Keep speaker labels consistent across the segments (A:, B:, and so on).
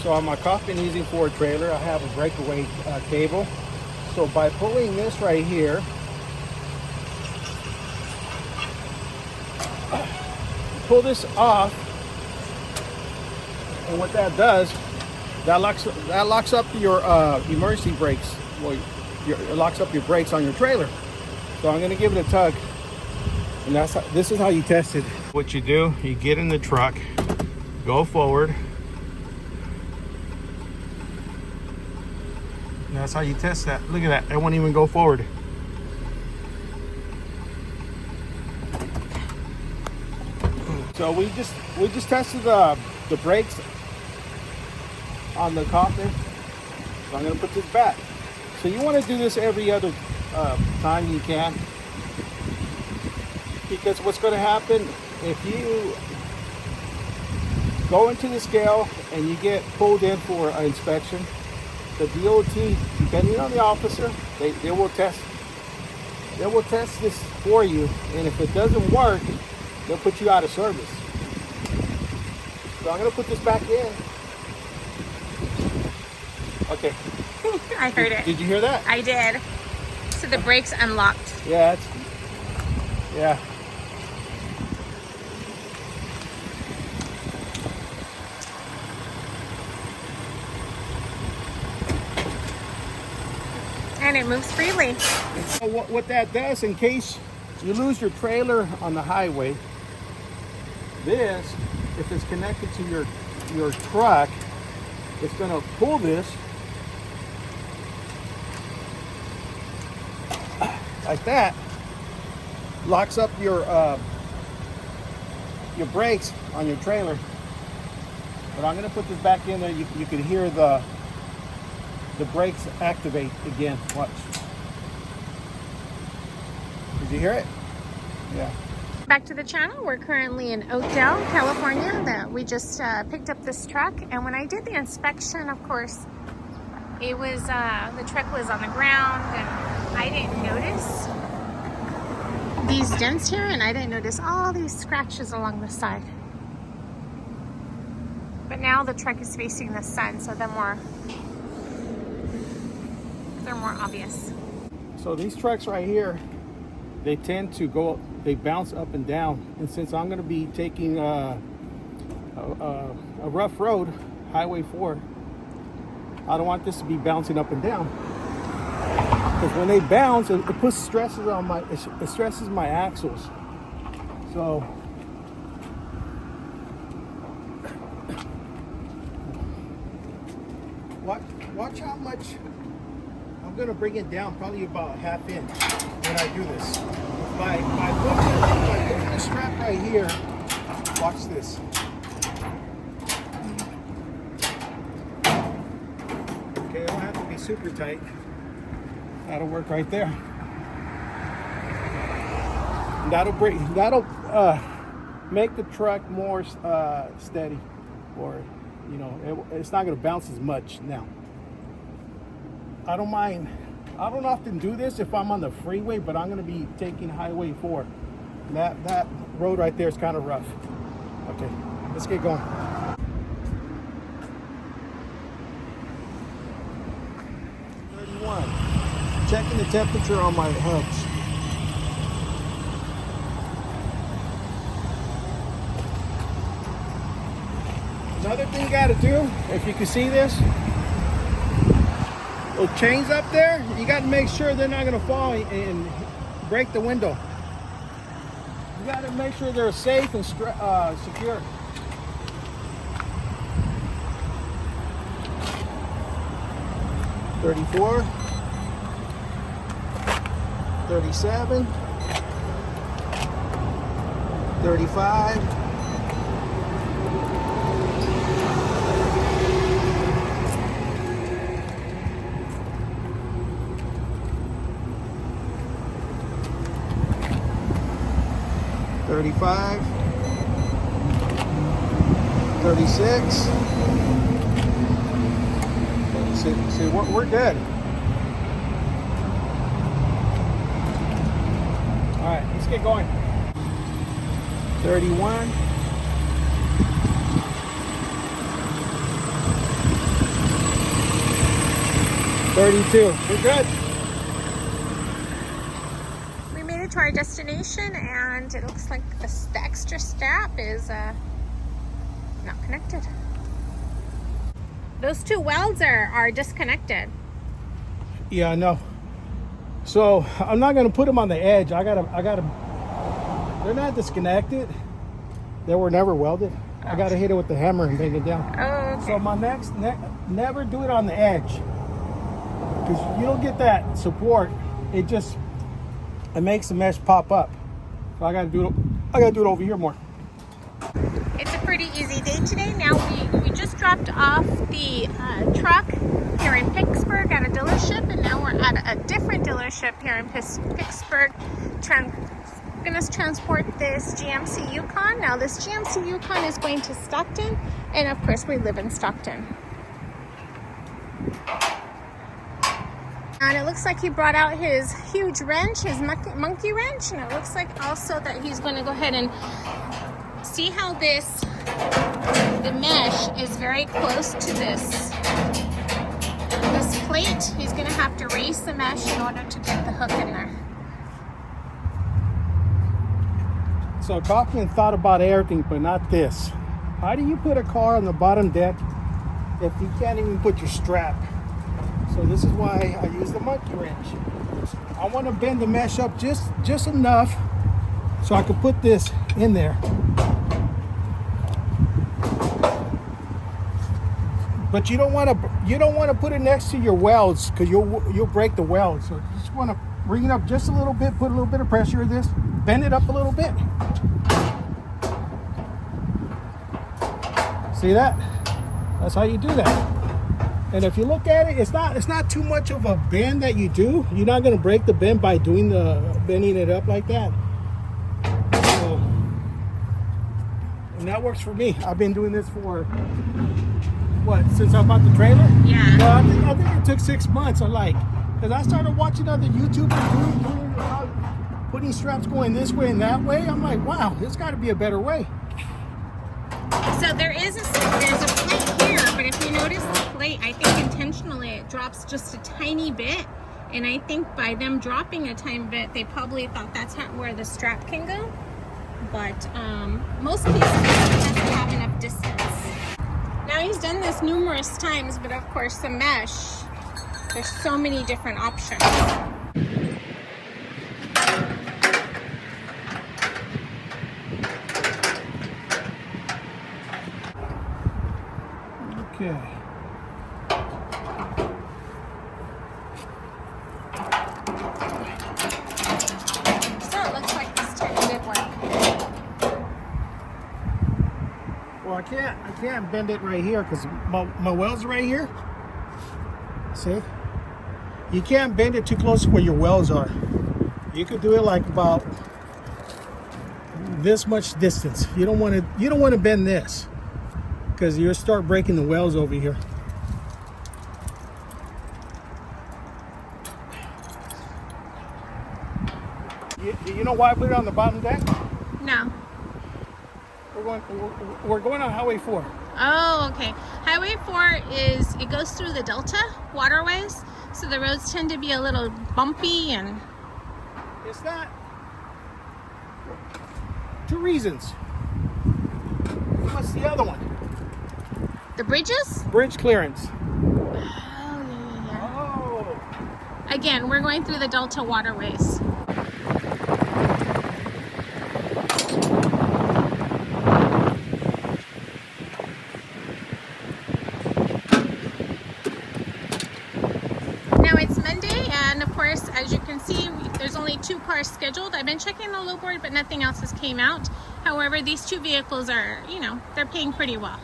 A: So on my coffin easing forward trailer, I have a breakaway cable. So by pulling this right here, pull this off, and what that does, that locks up your emergency brakes. Well, it locks up your brakes on your trailer. So I'm going to give it a tug, and this is how you test it. What you do, you get in the truck, go forward, and that's how you test that. Look at that, it won't even go forward. So we just tested the brakes on the coffin. So I'm going to put this back. So you want to do this every other time you can, because what's going to happen if you go into the scale and you get pulled in for an inspection, the DOT, depending on the officer, they will test this for you, and if it doesn't work, they'll put you out of service. So I'm going to put this back in. Okay.
B: I heard it.
A: Did you hear that?
B: I did. So the brakes unlocked.
A: Yeah, yeah.
B: And it moves freely.
A: So what that does, in case you lose your trailer on the highway, this, if it's connected to your truck, it's going to pull this like that, locks up your brakes on your trailer. But I'm going to put this back in there. You can hear the brakes activate again. Watch. Did you hear it? Yeah.
B: Back to the channel. We're currently in Oakdale, California. We just picked up this truck, and when I did the inspection, of course, it was the truck was on the ground, and I didn't notice these dents here, and I didn't notice all these scratches along the side. But now the truck is facing the sun, so they're more obvious.
A: So these trucks right here, they tend to they bounce up and down. And since I'm going to be taking a rough road, Highway 4, I don't want this to be bouncing up and down. Because when they bounce, it puts stresses on it stresses my axles. So watch how much I'm gonna bring it down, probably about ½ inch when I do this. By putting the strap right here, watch this. Okay, it don't have to be super tight. That'll work right there. That'll make the truck more steady, or it's not gonna bounce as much now. I don't mind. I don't often do this if I'm on the freeway, but I'm going to be taking Highway 4. That road right there is kind of rough. Okay, let's get going. Checking the temperature on my hubs. Another thing you got to do, if you can see this, those chains up there, you got to make sure they're not going to fall and break the window. You got to make sure they're safe and secure. $34, $37, $35. $35, $36. See, we're good. All right, let's get going. 31. 32. We're good.
B: We made it to our destination, and it looks like the extra strap is not connected. Those two welds are disconnected.
A: Yeah, I know. So I'm not gonna put them on the edge. I gotta. They're not disconnected. They were never welded. I gotta hit it with the hammer and bang it down.
B: Oh, okay.
A: So my never do it on the edge, because you don't get that support. It makes the mesh pop up. So I gotta do it over here more.
B: It's a pretty easy day today. Now we just dropped off the truck here in Pittsburgh at a dealership, and now we're at a different dealership here in Pittsburgh. Going to transport this GMC Yukon. Now this GMC Yukon is going to Stockton, and of course we live in Stockton. And it looks like he brought out his huge wrench, his monkey wrench, and it looks like also that he's going to go ahead and see how the mesh is very close to this plate. He's going to have to raise the mesh in order to get the hook in there.
A: So Kaufman thought about everything, but not this. How do you put a car on the bottom deck if you can't even put your strap? So this is why I use the monkey wrench. I want to bend the mesh up just enough so I can put this in there. But you don't want to put it next to your welds, because you'll break the welds. So you just want to bring it up just a little bit, put a little bit of pressure in this, bend it up a little bit. See that? That's how you do that. And if you look at it, it's not too much of a bend that you do. You're not going to break the bend by bending it up like that. So, and that works for me. I've been doing this for since I bought the trailer?
B: Yeah.
A: Well, I think it took 6 months. Because I started watching other YouTubers putting straps going this way and that way. I'm like, wow, there's got to be a better way.
B: So there's a plate here, but if you notice the plate, I think intentionally it drops just a tiny bit. And I think by them dropping a tiny bit, they probably thought that's where the strap can go. But most pieces doesn't have enough distance. Now he's done this numerous times, but of course the mesh, there's so many different options.
A: Okay.
B: So it looks like this time did work.
A: Well, I can't bend it right here because my welds are right here. See? You can't bend it too close to where your welds are. You could do it like about this much distance. You don't want to bend this, because you'll start breaking the welds over here. You know why I put it on the bottom deck?
B: No.
A: We're going on Highway 4.
B: Oh, okay. Highway 4 it goes through the Delta waterways, so the roads tend to be a little bumpy and...
A: It's not. 2 reasons. What's the other one?
B: The bridges?
A: Bridge clearance.
B: Oh, yeah.
A: Oh.
B: Again, we're going through the Delta waterways. Now it's Monday, and of course, as you can see, there's only 2 cars scheduled. I've been checking the low board, but nothing else has came out. However, these 2 vehicles are, they're paying pretty well.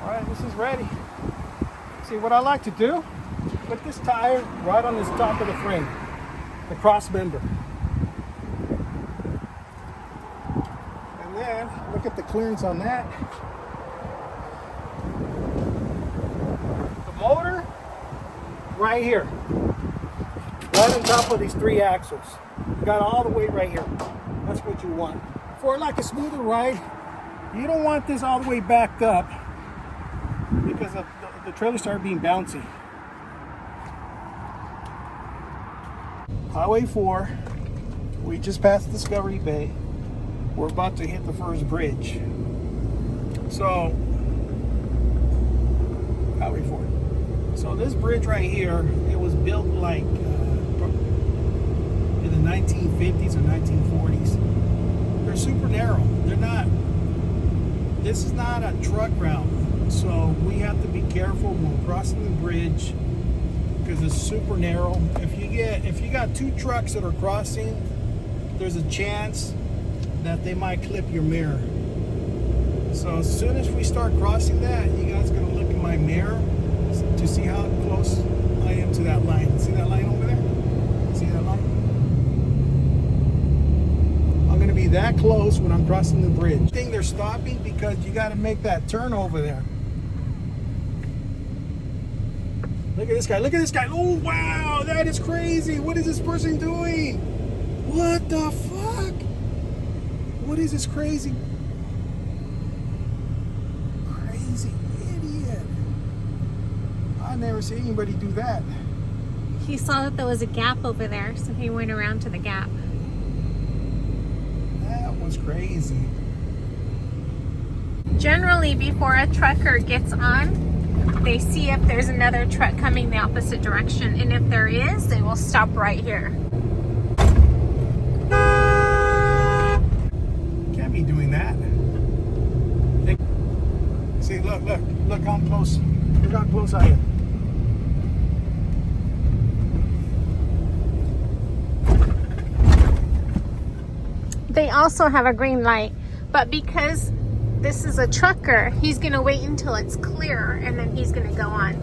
A: All right, this is ready. See, what I like to do, put this tire right on this top of the frame, the cross member. And then look at the clearance on that. The motor, right here. right on top of these 3 axles. You got all the way right here. That's what you want. For like a smoother ride, you don't want this all the way backed up because the trailer started being bouncy. Highway 4, we just passed Discovery Bay. We're about to hit the first bridge. So, Highway 4. So this bridge right here, it was built like in the 1950s or 1940s. They're super narrow. They're not, this is not a truck route. So we have to be careful when we're crossing the bridge because it's super narrow. If you got 2 trucks that are crossing, there's a chance that they might clip your mirror. So as soon as we start crossing that, you guys are gonna look in my mirror to see how close I am to that line. See that line over there? See that line? I'm gonna be that close when I'm crossing the bridge. I think they're stopping because you gotta make that turn over there. Look at this guy, look at this guy. Oh wow, that is crazy. What is this person doing? What the fuck? What is this crazy idiot? I never seen anybody do that.
B: He saw that there was a gap over there, so he went around to the gap.
A: That was crazy.
B: Generally, before a trucker gets on, they see if there's another truck coming the opposite direction, and if there is, they will stop right here.
A: Can't be doing that. See, look how close. Look how close I am.
B: They also have a green light, but because this is a trucker, he's gonna wait until it's clear and then he's gonna go on.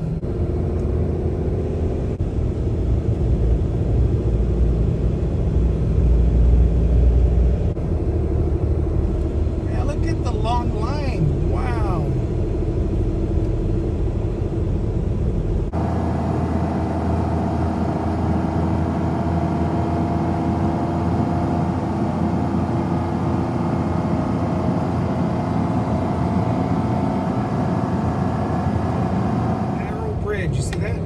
A: Man, look at the long line. Wow. You see that?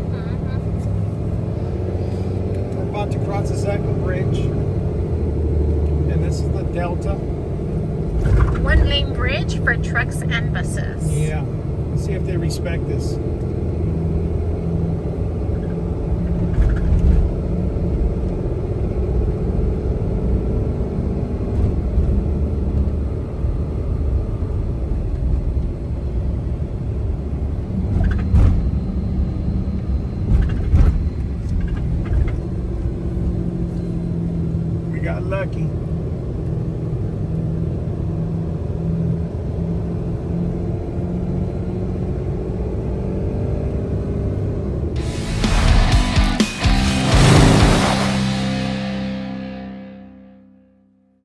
A: We're about to cross the second bridge, and this is the Delta.
B: 1-lane bridge for trucks and buses.
A: Yeah, let's see if they respect this. Got lucky.